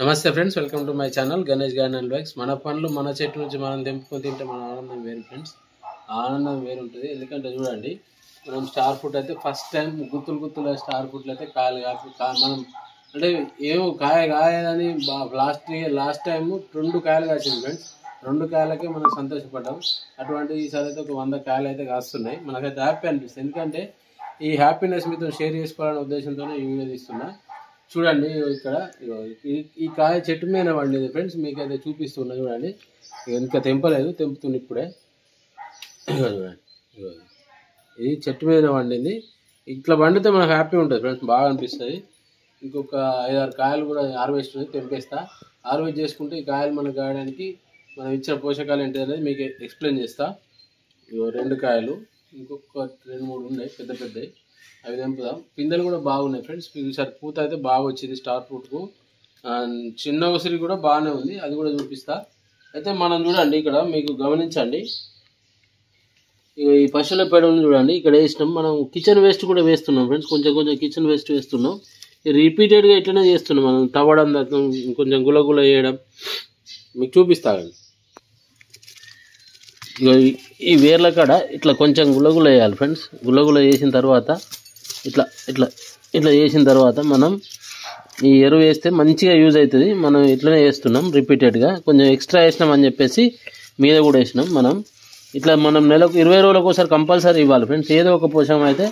నమస్తే friends, welcome to my channel Ganesh garden and bags. మన పండ్లు మన చెట్టు నుంచి మనం తెంపుకొని తింటే మన ఆనందం వేరు ఫ్రెండ్స్. ఆనందం వేరు ఉంటుంది. ఎందుకంటే చూడండి, మనం స్టార్ ఫ్రూట్ అయితే ఫస్ట్ టైం గుత్తులు స్టార్ ఫ్రూట్లు అయితే కాయలు మనం అంటే ఏమో కాయని లాస్ట్ టైం 2 కాయలు కాసింది ఫ్రెండ్స్. 2 కాయలకే మనం సంతోషపడ్డాం. అటువంటి ఈసారి అయితే ఒక 100 కాయలు అయితే కాస్తున్నాయి. మనకైతే హ్యాపీ అనిపిస్తుంది. ఎందుకంటే ఈ హ్యాపీనెస్ మీతో షేర్ చేసుకోవాలనే ఉద్దేశంతోనే ఈ వీడియో తీస్తున్నా. చూడండి, ఇక్కడ ఈ కాయ చెట్టు మీద పండింది ఫ్రెండ్స్. మీకు అయితే చూపిస్తున్నా చూడండి. ఇంకా తెంపలేదు, తెంపుతుంది ఇప్పుడే. చూడండి, ఇది చెట్టు మీద పండింది. ఇట్లా పండితే మనకు హ్యాపీ ఉంటుంది ఫ్రెండ్స్, బాగా అనిపిస్తుంది. ఇంకొక 5-6 కాయలు కూడా హార్వెస్ట్ తెంపేస్తా. హార్వెస్ట్ చేసుకుంటే ఈ కాయలు మనకు కాయడానికి మనం ఇచ్చిన పోషకాలు ఏంటి అనేది మీకు ఎక్స్ప్లెయిన్ చేస్తా. 2 కాయలు, ఇంకొక 2-3 ఉన్నాయి పెద్దవి, అవి తెంపుదాం. పిందెలు కూడా బాగున్నాయి ఫ్రెండ్స్. ఈసారి పూత అయితే బాగా వచ్చింది స్టార్ ఫ్రూట్కు. చిన్న ఉసిరి కూడా బాగానే ఉంది, అది కూడా చూపిస్తా. అయితే మనం చూడండి, ఇక్కడ మీకు గమనించండి, ఈ పశువుల పేడ ఉంది చూడండి. ఇక్కడ వేసినాం. మనం కిచెన్ వేస్ట్ కూడా వేస్తున్నాం ఫ్రెండ్స్. కొంచెం కిచెన్ వేస్ట్ వేస్తున్నాం. రిపీటెడ్గా ఇట్లనే చేస్తున్నాం. మనం తవ్వడం, కొంచెం గులగుల వేయడం మీకు చూపిస్తానండి. ఈ వేర్ల కాడ ఇట్లా కొంచెం గులగుల వేయాలి ఫ్రెండ్స్. గులగుల వేసిన తర్వాత ఇట్లా చేసిన తర్వాత మనం ఈ ఎరువు వేస్తే మంచిగా యూజ్ అవుతుంది. మనం ఇట్లనే వేస్తున్నాం రిపీటెడ్గా. కొంచెం ఎక్స్ట్రా వేసినాం అని చెప్పేసి మీద కూడా వేసినాం. మనం నెలకు 20 రోజులకు ఒకసారి కంపల్సరీ ఇవ్వాలి ఫ్రెండ్స్. ఏదో ఒక పోషకం అయితే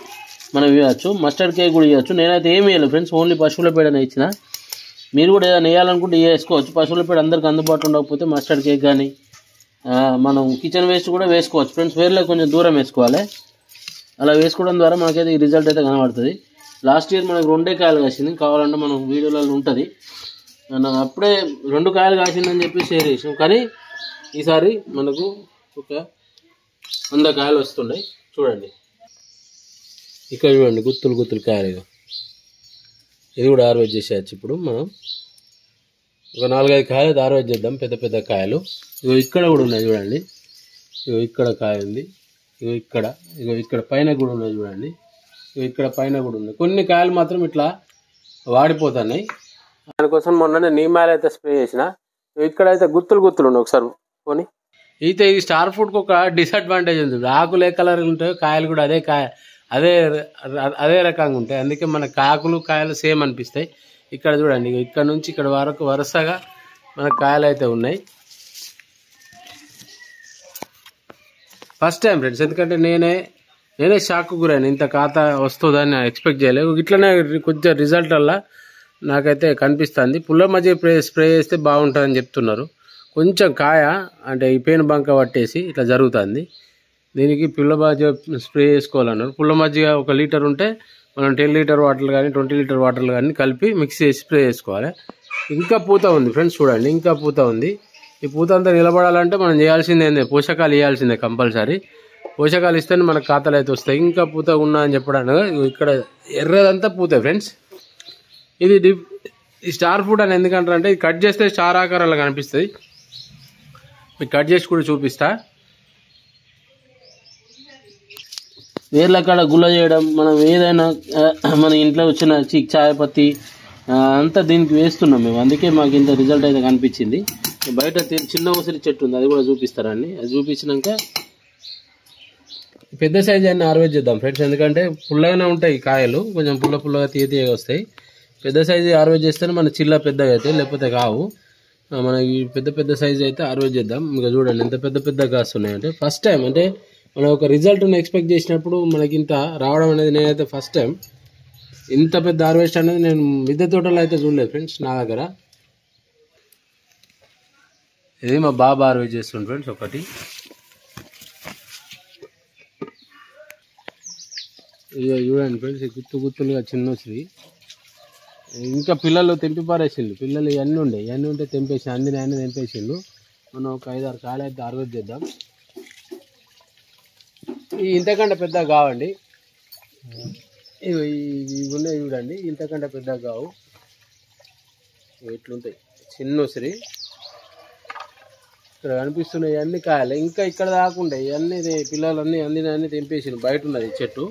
మనం ఇవ్వచ్చు. మస్టర్డ్ కేక్ కూడా ఇవ్వచ్చు. నేనైతే ఏమి వేయలేదు ఫ్రెండ్స్, ఓన్లీ పశువుల పేడనే ఇచ్చిన. మీరు కూడా ఏదైనా వేయాలనుకుంటే వేసుకోవచ్చు. పశువుల పేడ అందరికి అందుబాటులో ఉండకపోతే మస్టర్డ్ కేక్ కానీ మనం కిచెన్ వేస్ట్ కూడా వేసుకోవచ్చు ఫ్రెండ్స్. వేర్లో కొంచెం దూరం వేసుకోవాలి. అలా వేసుకోవడం ద్వారా మనకైతే ఈ రిజల్ట్ అయితే కనబడుతుంది. లాస్ట్ ఇయర్ మనకు 2 కాయలు కాసింది. కావాలంటే మనం వీడియోలలో ఉంటుంది. అప్పుడే 2 కాయలు కాసిందని చెప్పి షేర్ చేసాం. కానీ ఈసారి మనకు ఒక 100 కాయలు వస్తున్నాయి. చూడండి, ఇక్కడ చూడండి, గుత్తులు కాయలు. ఇది కూడా హార్వెస్ట్ చేసేయచ్చు. ఇప్పుడు మనం ఒక 4-5 కాయలు హార్వెస్ట్ చేద్దాం, పెద్ద కాయలు. ఇక్కడ కూడా ఉన్నాయి చూడండి. ఇక్కడ కాయ ఉంది. ఇక్కడ పైన కూడా ఉన్నాయి చూడండి. ఇక్కడ పైన కూడా ఉన్నాయి. కొన్ని కాయలు మాత్రం ఇట్లా వాడిపోతున్నాయి. దానికోసం మొన్ననే నీమాయిల్ అయితే స్ప్రే చేసిన. ఇక్కడైతే గుత్తులు ఉన్నాయి. ఒకసారి పోనీ. అయితే ఈ స్టార్ ఫ్రూట్కి ఒక డిసడ్వాంటేజ్ ఉంది. ఆకులు ఏ కలర్ ఉంటాయో కాయలు కూడా అదే రకంగా ఉంటాయి. అందుకే మన ఆకులు కాయలు సేమ్ అనిపిస్తాయి. ఇక్కడ చూడండి, ఇక్కడ నుంచి ఇక్కడ వరకు వరుసగా మన కాయలు అయితే ఉన్నాయి. ఫస్ట్ టైం ఫ్రెండ్స్, ఎందుకంటే నేనే షాక్ గురైన. ఇంత ఖాతా వస్తుందని ఎక్స్పెక్ట్ చేయలేదు. ఇట్లనే కొంచెం రిజల్ట్ వల్ల నాకైతే కనిపిస్తుంది. పుల్ల మధ్య స్ప్రే చేస్తే బాగుంటుందని చెప్తున్నారు. కొంచెం కాయ అంటే ఈ పేను బంక పట్టేసి ఇట్లా జరుగుతుంది. దీనికి పుల్ల మధ్య స్ప్రే చేసుకోవాలన్నారు. పుల్ల మధ్య 1 లీటర్ ఉంటే మనం 10 లీటర్ వాటర్ కానీ 20 లీటర్ వాటర్లు కానీ కలిపి మిక్స్ చేసి స్ప్రే చేసుకోవాలి. ఇంకా పూత ఉంది ఫ్రెండ్స్, చూడండి, ఇంకా పూత ఉంది. ఈ పూత అంతా నిలబడాలంటే మనం చేయాల్సిందే, పోషకాలు ఇవ్వాల్సిందే కంపల్సరీ. పోషకాలు ఇస్తేనే మనకు ఖాతాలు అయితే వస్తాయి. ఇంకా పూత ఉన్నా అని చెప్పడానికి ఇక్కడ ఎర్రదంతా పూత ఫ్రెండ్స్. ఇది ఈ స్టార్ ఫ్రూట్ అని ఎందుకంటారంటే, ఇది కట్ చేస్తే స్టార్ ఆకారంలో కనిపిస్తుంది. మీకు కట్ చేసి కూడా చూపిస్తా. వేర్ల కాడ గుల్ల చేయడం, మనం ఏదైనా మన ఇంట్లో వచ్చిన చాయ్ పత్తి అంతా దీనికి వేస్తున్నాం మేము. అందుకే మాకు ఇంత రిజల్ట్ అయితే కనిపించింది. బయట చిన్న ఉసిరి చెట్టు ఉంది, అది కూడా చూపిస్తారండి. అది చూపించినాక పెద్ద సైజు అన్ని హార్వెస్ట్ చేద్దాం ఫ్రెండ్స్. ఎందుకంటే పుల్లగానే ఉంటాయి కాయలు, కొంచెం పుల్లగా తీయగా వస్తాయి. పెద్ద సైజు హార్వెస్ట్ చేస్తేనే మన చిల్ల పెద్దగా అవుతాయి, లేకపోతే కావు. మనకి పెద్ద సైజు అయితే హార్వెస్ట్ చేద్దాం. ఇంకా చూడండి ఎంత పెద్దగా కాస్తున్నాయంటే. ఫస్ట్ టైం అంటే మనం ఒక రిజల్ట్ని ఎక్స్పెక్ట్ చేసినప్పుడు మనకి ఇంత రావడం అనేది నేనైతే ఫస్ట్ టైం. ఇంత పెద్ద హార్వెస్ట్ అనేది నేను మిద్దె తోటలో అయితే చూడలేదు ఫ్రెండ్స్ నా దగ్గర. ఇది మా బాబా హార్వెస్ట్ చేస్తుంది ఫ్రెండ్స్. ఒకటి ఇక చూడండి ఫ్రెండ్స్, గుత్తులుగా చిన్న ఉసిరి. ఇంకా పిల్లలు తెంపి పారేసిండు. పిల్లలు ఇవన్నీ ఉంటే తెంపేసి అన్ని తెంపేసిండు. మనం ఒక 5-6 కాయలు అయితే హార్వెస్ట్ చేద్దాం. ఇంతకంటే పెద్దగా కావండి. ఇవి ఉన్నాయి చూడండి, ఇంతకంటే పెద్దగా కావు. ఇట్లుంటాయి చిన్న ఉసిరి. ఇక్కడ కనిపిస్తున్నాయి అన్ని కాయలు. ఇంకా ఇక్కడ దాకుండా ఇవన్నీ పిల్లలన్నీ అన్ని తెంపేసిండు. బయట ఉన్నది చెట్టు.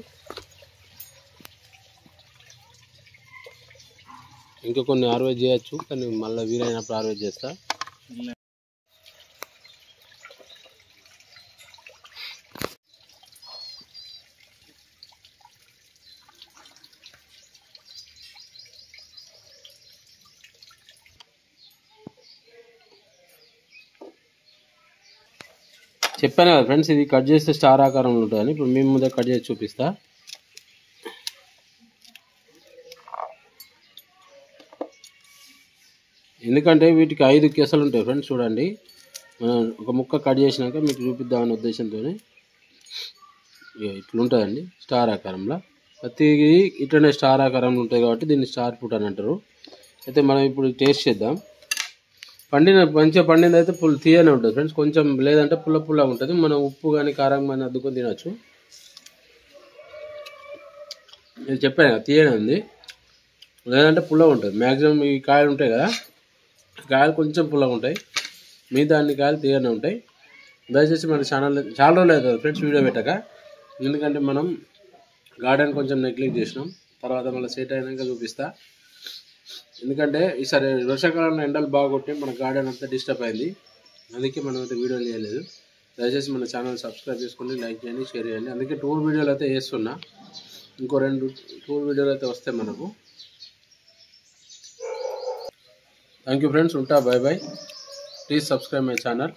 ఇంకా కొన్ని హార్వెస్ట్ చేయొచ్చు, కానీ మళ్ళీ వీలైనప్పుడు హార్వెస్ట్ చేస్తా. చెప్పాను కదా ఫ్రెండ్స్, ఇది కట్ చేస్తే స్టార్ ఆకారంలో ఉంటుందని. ఇప్పుడు మేము ముందే కట్ చేసి చూపిస్తా. ఎందుకంటే వీటికి 5 కేసలు ఉంటాయి ఫ్రెండ్స్. చూడండి, మనం ఒక ముక్క కట్ చేసినాక మీకు చూపిద్దామనే ఉద్దేశంతో ఇట్లుంటుందండి స్టార్ ఆకారంలో. ప్రతిదీ ఇట్లనే స్టార్ ఆకారంలో ఉంటుంది కాబట్టి దీన్ని స్టార్ ఫ్రూట్ అని అంటారు. అయితే మనం ఇప్పుడు టేస్ట్ చేద్దాం. మంచిగా పండింది అయితే తీయనే ఉంటుంది ఫ్రెండ్స్. కొంచెం లేదంటే పుల్ల ఉంటుంది. మనం ఉప్పు కానీ కారం కానీ అద్దుకొని తినచ్చు. నేను చెప్పాను కదా, తీయనే ఉంది. లేదంటే పుల్లగా ఉంటుంది. మ్యాక్సిమం ఈ కాయలు ఉంటాయి కదా, కాయలు కొంచెం పుల్లగా ఉంటాయి. మిగతా అన్ని కాయలు తీయనే ఉంటాయి. దయచేసి మన ఛానల్ చాలా రోజులు అవుతుంది ఫ్రెండ్స్ వీడియో పెట్టక. ఎందుకంటే మనం గార్డెన్ కొంచెం నెగ్లెక్ట్ చేసినాం. తర్వాత మళ్ళీ సెట్ అయినాక చూపిస్తా. ఎందుకంటే ఈసారి వర్షాకాలంలో ఎండలు బాగా కొట్టి మన గార్డెన్ అంతా డిస్టర్బ్ అయింది. అందుకే మనం అయితే వీడియోలు చేయలేదు. దయచేసి మన ఛానల్ సబ్స్క్రైబ్ చేసుకోండి, లైక్ చేయండి, షేర్ చేయండి. అందుకే టూర్ వీడియోలు అయితే వేస్తున్నా. ఇంకో 2 టూర్ వీడియోలు అయితే వస్తాయి మనకు. Thank you friends. ఉంటా. Bye bye. Please subscribe my channel.